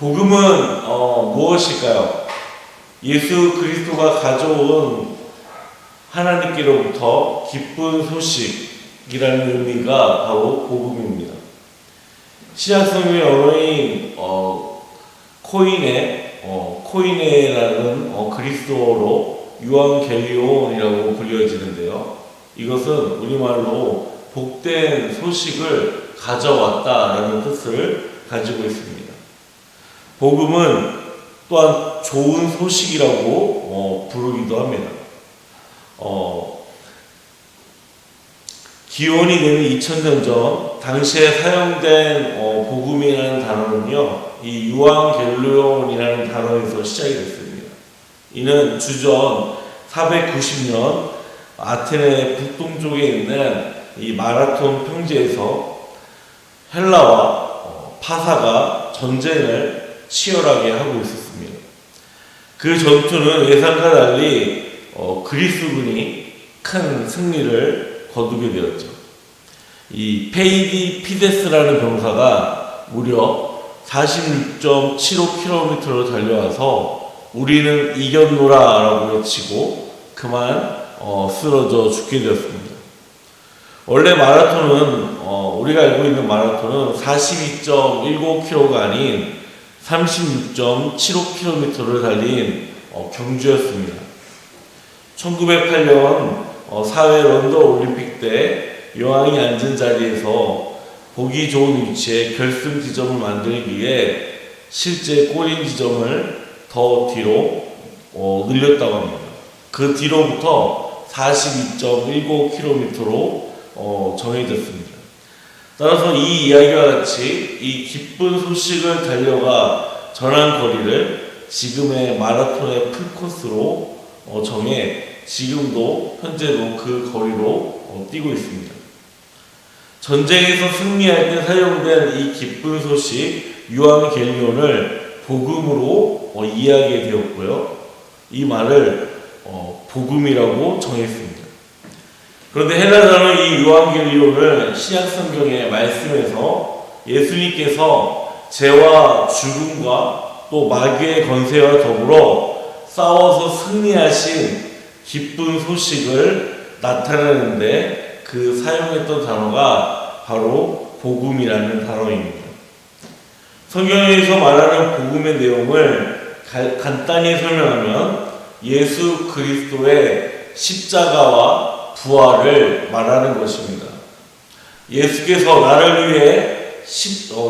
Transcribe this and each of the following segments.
복음은 무엇일까요? 예수 그리스도가 가져온 하나님께로부터 기쁜 소식이라는 의미가 바로 복음입니다. 신약성경의 언어인 코이네라는 그리스도어로 유앙겔리온이라고 불려지는데요. 이것은 우리말로 복된 소식을 가져왔다라는 뜻을 가지고 있습니다. 복음은 또한 좋은 소식이라고 부르기도 합니다. 기원이 되는 2000년 전 당시에 사용된 복음이라는 단어는요, 이 유앙겔리온이라는 단어에서 시작이 됐습니다. 이는 주전 490년 아테네 북동쪽에 있는 이 마라톤 평지에서 헬라와 파사가 전쟁을 치열하게 하고 있었습니다. 그 전투는 예상과 달리 그리스군이 큰 승리를 거두게 되었죠. 이 페이디 피데스라는 병사가 무려 46.75km로 달려와서 우리는 이겼노라 라고 외치고 그만 쓰러져 죽게 되었습니다. 원래 마라톤은 우리가 알고 있는 마라톤은 42.19km가 아닌 36.75km를 달린 경주였습니다. 1908년 4회 런던 올림픽 때 여왕이 앉은 자리에서 보기 좋은 위치에 결승 지점을 만들기 위해 실제 골인 지점을 더 뒤로 늘렸다고 합니다. 그 뒤로부터 42.19km로 정해졌습니다. 따라서 이 이야기와 같이 이 기쁜 소식을 달려가 전한 거리를 지금의 마라톤의 풀코스로 정해 지금도 현재도 그 거리로 뛰고 있습니다. 전쟁에서 승리할 때 사용된 이 기쁜 소식 유앙겔리온을 복음으로 이해하게 되었고요. 이 말을 복음이라고 정했습니다. 그런데 헬라 단어 이 유앙겔리온을 신약성경의 말씀에서 예수님께서 죄와 죽음과 또 마귀의 권세와 더불어 싸워서 승리하신 기쁜 소식을 나타내는데 그 사용했던 단어가 바로 복음이라는 단어입니다. 성경에서 말하는 복음의 내용을 간단히 설명하면 예수 그리스도의 십자가와 부활을 말하는 것입니다. 예수께서 나를 위해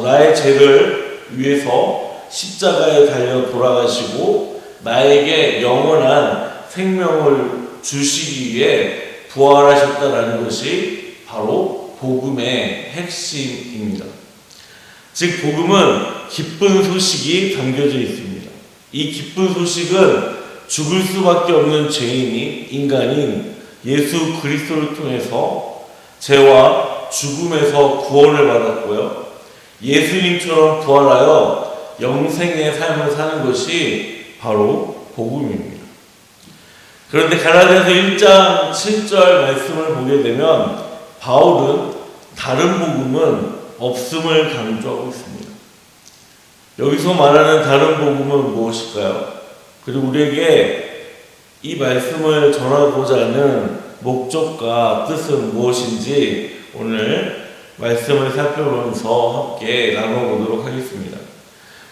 나의 죄를 위해서 십자가에 달려 돌아가시고 나에게 영원한 생명을 주시기 위해 부활하셨다라는 것이 바로 복음의 핵심입니다. 즉 복음은 기쁜 소식이 담겨져 있습니다. 이 기쁜 소식은 죽을 수밖에 없는 인간인 예수 그리스도를 통해서 죄와 죽음에서 구원을 받았고요. 예수님처럼 부활하여 영생의 삶을 사는 것이 바로 복음입니다. 그런데 갈라디아서 1장 7절 말씀을 보게 되면 바울은 다른 복음은 없음을 강조하고 있습니다. 여기서 말하는 다른 복음은 무엇일까요? 그리고 우리에게 이 말씀을 전하고자 하는 목적과 뜻은 무엇인지 오늘 말씀을 살펴보면서 함께 나눠보도록 하겠습니다.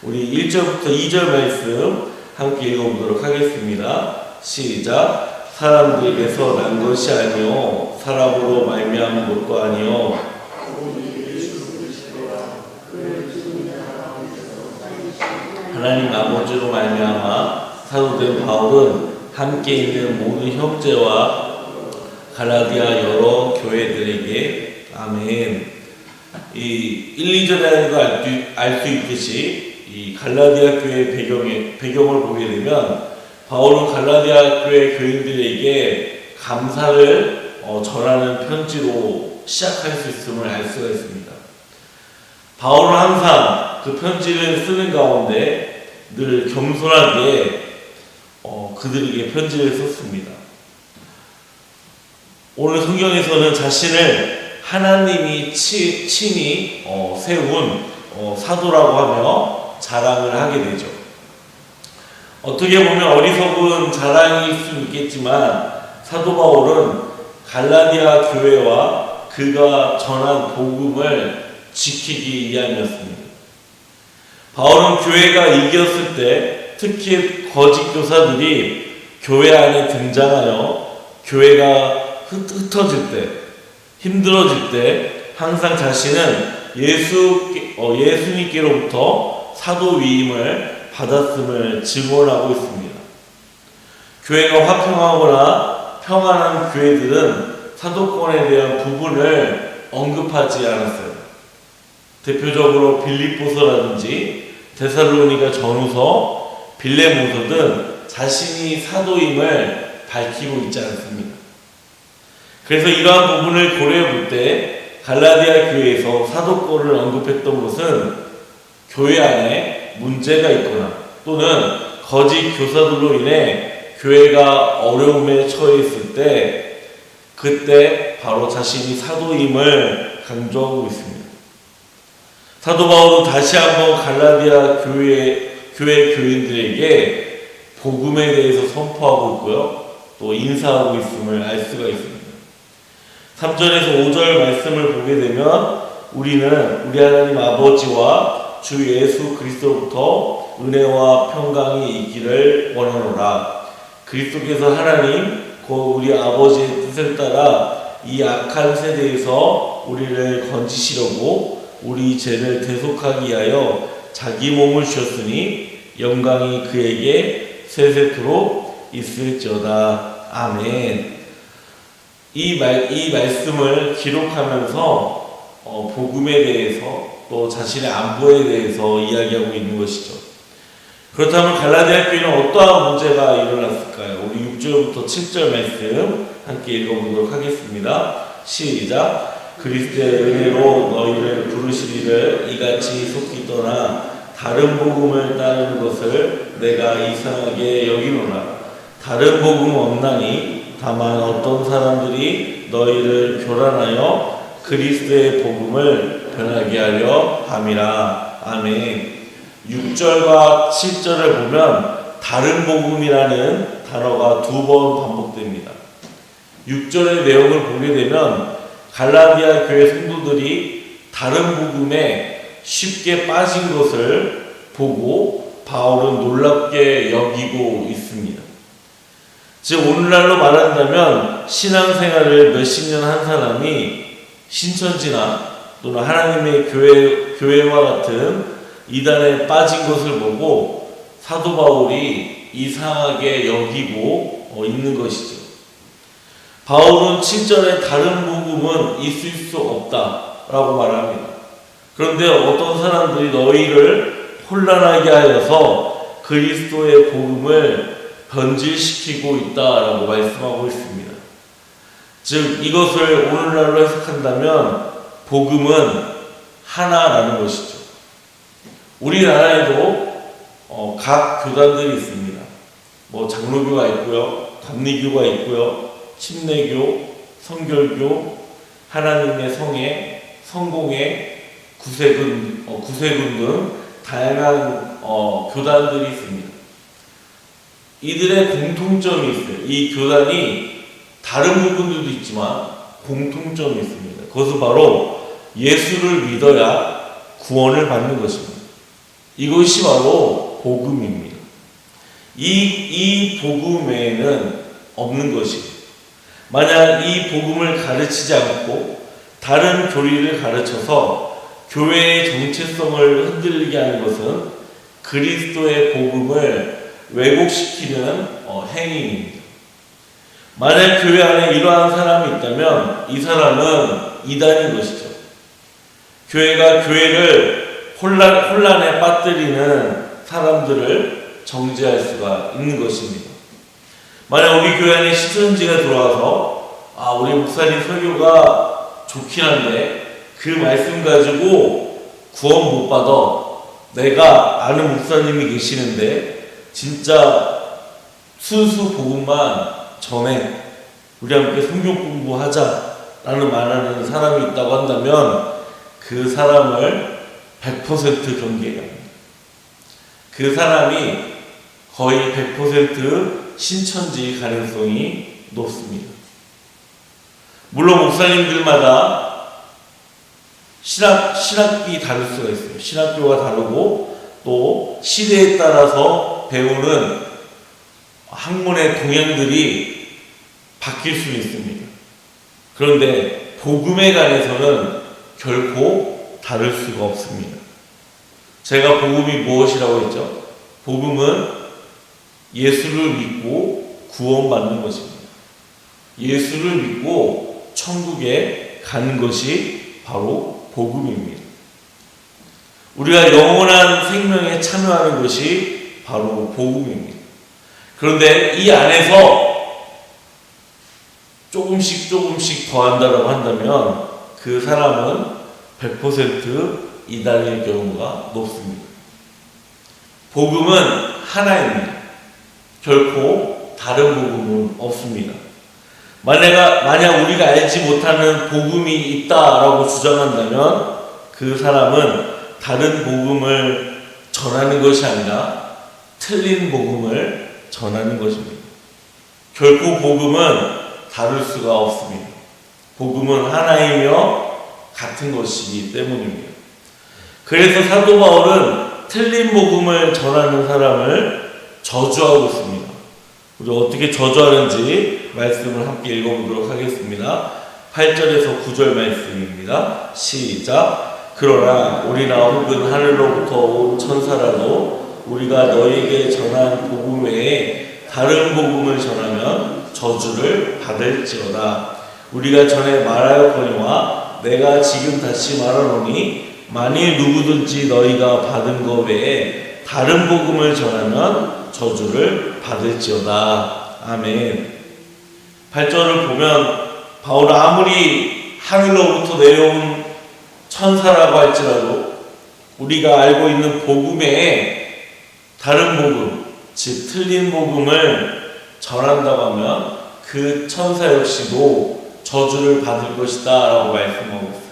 우리 1절부터 2절 말씀 함께 읽어보도록 하겠습니다. 시작. 사람들에게서 난 것이 아니요 사람으로 말미암은 것도 아니요 하나님 아버지로 말미암아 사도된 바울은 함께 있는 모든 형제와 갈라디아 여러 교회들에게 아멘. 이 1, 2절에도 알 수 있듯이 이 갈라디아 교회의 배경을 보게 되면 바울은 갈라디아 교회 교인들에게 감사를 전하는 편지로 시작할 수 있음을 알 수가 있습니다. 바울은 항상 그 편지를 쓰는 가운데 늘 겸손하게 그들에게 편지를 썼습니다. 오늘 성경에서는 자신을 하나님이 친히 세운 사도라고 하며 자랑을 하게 되죠. 어떻게 보면 어리석은 자랑일 수 있겠지만 사도 바울은 갈라디아 교회와 그가 전한 복음을 지키기 위함이었습니다. 바울은 교회가 이겼을 때 특히 거짓 교사들이 교회 안에 등장하여 교회가 흩어질 때, 힘들어질 때 항상 자신은 예수님께로부터 사도 위임을 받았음을 증언하고 있습니다. 교회가 화평하거나 평안한 교회들은 사도권에 대한 부분을 언급하지 않았어요. 대표적으로 빌립보서라든지 데살로니가 전후서, 빌레몬서 등 자신이 사도임을 밝히고 있지 않습니다. 그래서 이러한 부분을 고려해 볼 때 갈라디아 교회에서 사도권을 언급했던 것은 교회 안에 문제가 있거나 또는 거짓 교사들로 인해 교회가 어려움에 처해 있을 때 그때 바로 자신이 사도임을 강조하고 있습니다. 사도 바울은 다시 한번 갈라디아 교회 교인들에게 복음에 대해서 선포하고 있고요. 또 인사하고 있음을 알 수가 있습니다. 3절에서 5절 말씀을 보게 되면 우리는 우리 하나님 아버지와 주 예수 그리스도로부터 은혜와 평강이 있기를 원하노라. 그리스도께서 하나님 곧 우리 아버지의 뜻을 따라 이 악한 세대에서 우리를 건지시려고 우리 죄를 대속하기 위하여 자기 몸을 주셨으니 영광이 그에게 세세토록 있을지어다. 아멘. 이 말씀을 기록하면서 복음에 대해서 또 자신의 안보에 대해서 이야기하고 있는 것이죠. 그렇다면 갈라디아 교회는 어떠한 문제가 일어났을까요? 우리 6절부터 7절 말씀 함께 읽어보도록 하겠습니다. 시작. 그리스도의 은혜로 너희를 부르시리를 이같이 속히 떠나 다른 복음을 따르는 것을 내가 이상하게 여기노라. 다른 복음 없나니 다만 어떤 사람들이 너희를 교란하여 그리스도의 복음을 변하게 하려 함이라. 아멘. 6절과 7절을 보면 다른 복음이라는 단어가 2번 반복됩니다. 6절의 내용을 보게 되면 갈라디아 교회 성도들이 다른 복음에 쉽게 빠진 것을 보고 바울은 놀랍게 여기고 있습니다. 즉 오늘날로 말한다면 신앙생활을 몇십 년 한 사람이 신천지나 또는 하나님의 교회와 같은 이단에 빠진 것을 보고 사도 바울이 이상하게 여기고 있는 것이죠. 바울은 7절에 다른 복음은 있을 수 없다라고 말합니다. 그런데 어떤 사람들이 너희를 혼란하게 하여서 그리스도의 복음을 변질시키고 있다라고 말씀하고 있습니다. 즉 이것을 오늘날로 해석한다면 복음은 하나라는 것이죠. 우리나라에도 각 교단들이 있습니다. 장로교가 있고요, 감리교가 있고요, 침례교, 성결교, 하나님의 성회, 성공회, 구세군 등 다양한 교단들이 있습니다. 이들의 공통점이 있어요. 이 교단이 다른 부분들도 있지만 공통점이 있습니다. 그것은 바로 예수를 믿어야 구원을 받는 것입니다. 이것이 바로 복음입니다. 이 복음 외에는 없는 것이에요. 만약 이 복음을 가르치지 않고 다른 교리를 가르쳐서 교회의 정체성을 흔들리게 하는 것은 그리스도의 복음을 왜곡시키는 행위입니다. 만약 교회 안에 이러한 사람이 있다면 이 사람은 이단인 것이죠. 교회가 교회를 혼란에 빠뜨리는 사람들을 정죄할 수가 있는 것입니다. 만약 우리 교회 안에 시선지가 들어와서 우리 목사님 설교가 좋긴 한데 그 말씀 가지고 구원 못 받아. 내가 아는 목사님이 계시는데 진짜 순수 복음만 전해. 우리 함께 성경 공부하자라는 말하는 사람이 있다고 한다면 그 사람을 100% 경계해야 합니다. 그 사람이 거의 100% 신천지 가능성이 높습니다. 물론 목사님들마다 신학이 다를 수가 있어요. 신학교가 다르고 또 시대에 따라서 배우는 학문의 동향들이 바뀔 수 있습니다. 그런데 복음에 관해서는 결코 다를 수가 없습니다. 제가 복음이 무엇이라고 했죠? 복음은 예수를 믿고 구원받는 것입니다. 예수를 믿고 천국에 가는 것이 바로 복음입니다. 우리가 영원한 생명에 참여하는 것이 바로 복음입니다. 그런데 이 안에서 조금씩 더한다고 한다면 그 사람은 100% 이단일 경우가 높습니다. 복음은 하나입니다. 결코 다른 복음은 없습니다. 만약 우리가 알지 못하는 복음이 있다라고 주장한다면 그 사람은 다른 복음을 전하는 것이 아니라 틀린 복음을 전하는 것입니다. 결코 복음은 다를 수가 없습니다. 복음은 하나이며 같은 것이기 때문입니다. 그래서 사도 바울은 틀린 복음을 전하는 사람을 저주하고 있습니다. 우리 어떻게 저주하는지 말씀을 함께 읽어보도록 하겠습니다. 8절에서 9절 말씀입니다. 시작. 그러나 우리나 혹은 하늘로부터 온 천사라도 우리가 너희에게 전한 복음 외에 다른 복음을 전하면 저주를 받을지어다. 우리가 전에 말하였거니와 내가 지금 다시 말하노니 만일 누구든지 너희가 받은 것 외에 다른 복음을 전하면 저주를 받을지어다. 아멘. 8절을 보면 바울은 아무리 하늘로부터 내려온 천사라고 할지라도 우리가 알고 있는 복음 외에 다른 복음, 즉 틀린 복음을 전한다고 하면 그 천사 역시도 저주를 받을 것이다 라고 말씀하고 있습니다.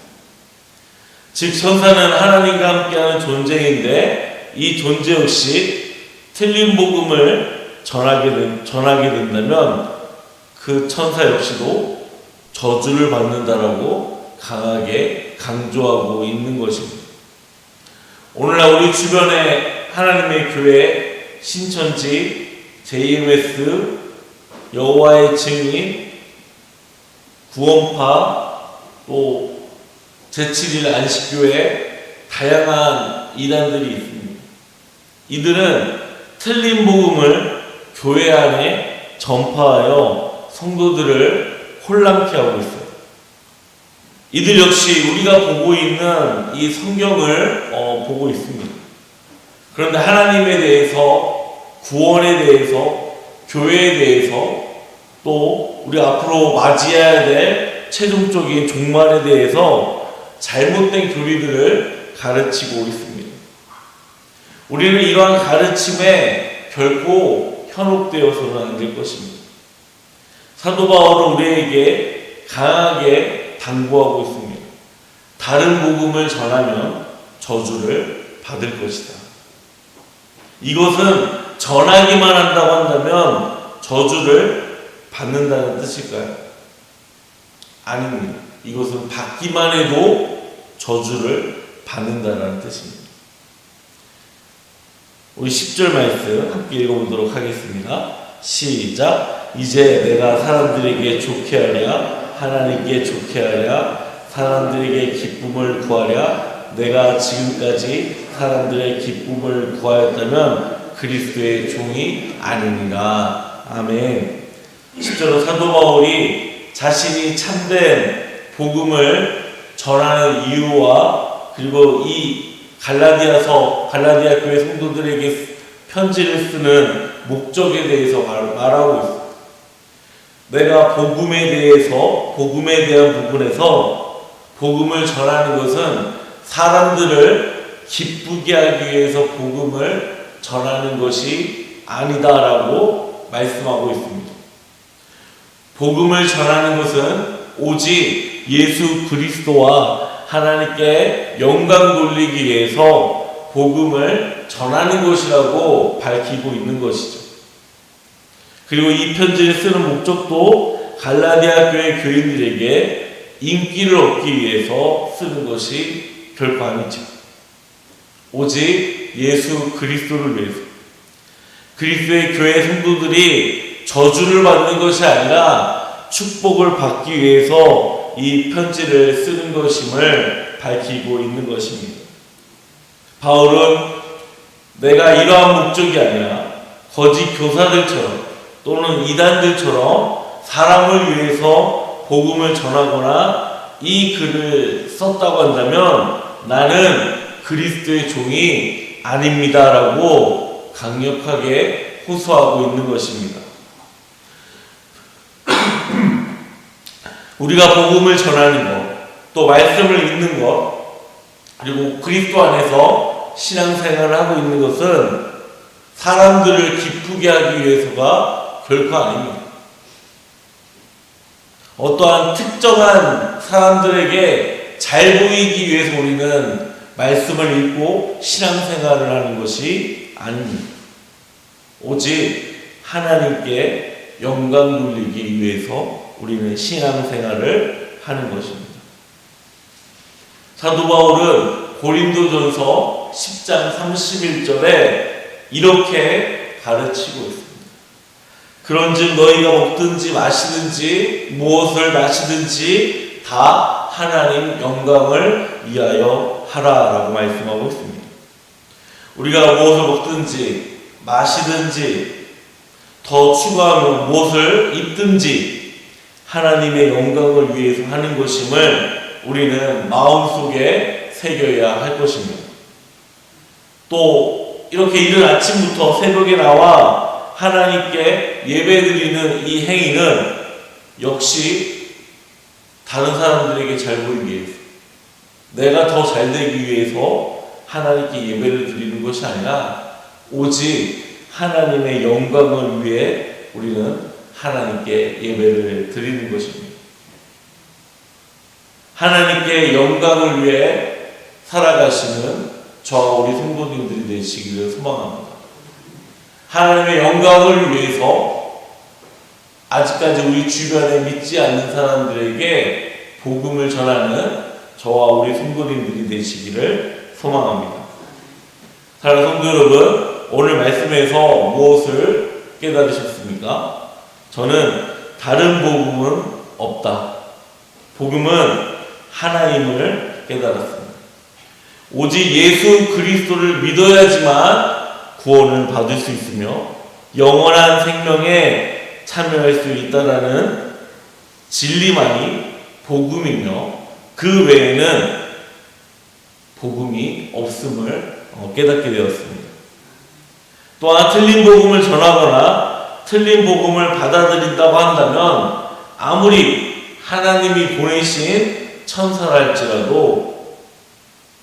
즉 천사는 하나님과 함께하는 존재인데 이 존재 역시 틀린 복음을 전하게 된다면 그 천사 역시도 저주를 받는다라고 강하게 강조하고 있는 것입니다. 오늘날 우리 주변에 하나님의 교회, 신천지, JMS, 여호와의 증인, 구원파, 또 제7일 안식교회 다양한 이단들이 있습니다. 이들은 틀린 복음을 교회 안에 전파하여 성도들을 혼란케 하고 있어요. 이들 역시 우리가 보고 있는 이 성경을 보고 있습니다. 그런데 하나님에 대해서, 구원에 대해서, 교회에 대해서, 또 우리 앞으로 맞이해야 될 최종적인 종말에 대해서 잘못된 교리들을 가르치고 있습니다. 우리는 이러한 가르침에 결코 현혹되어서는 안 될 것입니다. 사도 바울은 우리에게 강하게 당부하고 있습니다. 다른 복음을 전하면 저주를 받을 것이다. 이것은 전하기만 한다고 한다면 저주를 받는다는 뜻일까요? 아닙니다. 이것은 받기만 해도 저주를 받는다는 뜻입니다. 우리 10절 말씀 함께 읽어보도록 하겠습니다. 시작. 이제 내가 사람들에게 좋게 하랴 하나님께 좋게 하랴 사람들에게 기쁨을 구하랴 내가 지금까지 사람들의 기쁨을 구하였다면 그리스도의 종이 아니니라. 아멘. 10절은 사도 바울이 자신이 참된 복음을 전하는 이유와 그리고 이 갈라디아 교회 성도들에게 편지를 쓰는 목적에 대해서 말하고 있습니다. 내가 복음에 대한 부분에서 복음을 전하는 것은 사람들을 기쁘게 하기 위해서 복음을 전하는 것이 아니다라고 말씀하고 있습니다. 복음을 전하는 것은 오직 예수 그리스도와 하나님께 영광 돌리기 위해서 복음을 전하는 것이라고 밝히고 있는 것이죠. 그리고 이 편지를 쓰는 목적도 갈라디아 교회 교인들에게 인기를 얻기 위해서 쓰는 것이 결코 아니죠. 오직 예수 그리스도를 위해서, 그리스도의 교회 성도들이 저주를 받는 것이 아니라 축복을 받기 위해서 이 편지를 쓰는 것임을 밝히고 있는 것입니다. 바울은 내가 이러한 목적이 아니라 거짓 교사들처럼 또는 이단들처럼 사람을 위해서 복음을 전하거나 이 글을 썼다고 한다면 나는 그리스도의 종이 아닙니다라고 강력하게 호소하고 있는 것입니다. 우리가 복음을 전하는 것, 또 말씀을 읽는 것, 그리고 그리스도 안에서 신앙생활을 하고 있는 것은 사람들을 기쁘게 하기 위해서가 결코 아닙니다. 어떠한 특정한 사람들에게 잘 보이기 위해서 우리는 말씀을 읽고 신앙생활을 하는 것이 아닙니다. 오직 하나님께 영광 돌리기 위해서 우리는 신앙생활을 하는 것입니다. 사도 바울은 고린도전서 10장 31절에 이렇게 가르치고 있습니다. 그런즉 너희가 먹든지 마시든지 무엇을 마시든지 다 하나님 영광을 위하여 하라라고 말씀하고 있습니다. 우리가 무엇을 먹든지 마시든지 더 추가하면 무엇을 입든지 하나님의 영광을 위해서 하는 것임을 우리는 마음속에 새겨야 할 것입니다. 또 이렇게 이른 아침부터 새벽에 나와 하나님께 예배드리는 이 행위는 역시 다른 사람들에게 잘 보이기 위해서, 내가 더 잘 되기 위해서 하나님께 예배를 드리는 것이 아니라 오직 하나님의 영광을 위해 우리는 하나님께 예배를 드리는 것입니다. 하나님께 영광을 위해 살아가시는 저와 우리 성도님들이 되시기를 소망합니다. 하나님의 영광을 위해서 아직까지 우리 주변에 믿지 않는 사람들에게 복음을 전하는 저와 우리 성도님들이 되시기를 소망합니다. 사랑하는 성도 여러분, 오늘 말씀에서 무엇을 깨달으셨습니까? 저는 다른 복음은 없다. 복음은 하나님을 깨달았습니다. 오직 예수 그리스도를 믿어야지만 구원을 받을 수 있으며 영원한 생명에 참여할 수 있다라는 진리만이 복음이며 그 외에는 복음이 없음을 깨닫게 되었습니다. 또한 틀린 복음을 전하거나 틀린 복음을 받아들인다고 한다면 아무리 하나님이 보내신 천사랄지라도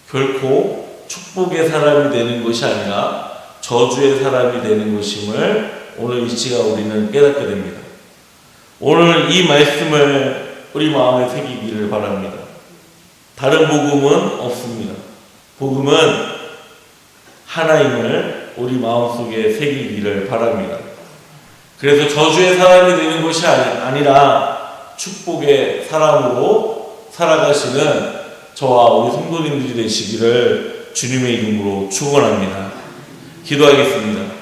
결코 축복의 사람이 되는 것이 아니라 저주의 사람이 되는 것임을 오늘 이 시간 우리는 깨닫게 됩니다. 오늘 이 말씀을 우리 마음에 새기기를 바랍니다. 다른 복음은 없습니다. 복음은 하나님을 우리 마음속에 새기기를 바랍니다. 그래서 저주의 사람이 되는 것이 아니라 축복의 사람으로 살아가시는 저와 우리 성도님들이 되시기를 주님의 이름으로 축원합니다. 기도하겠습니다.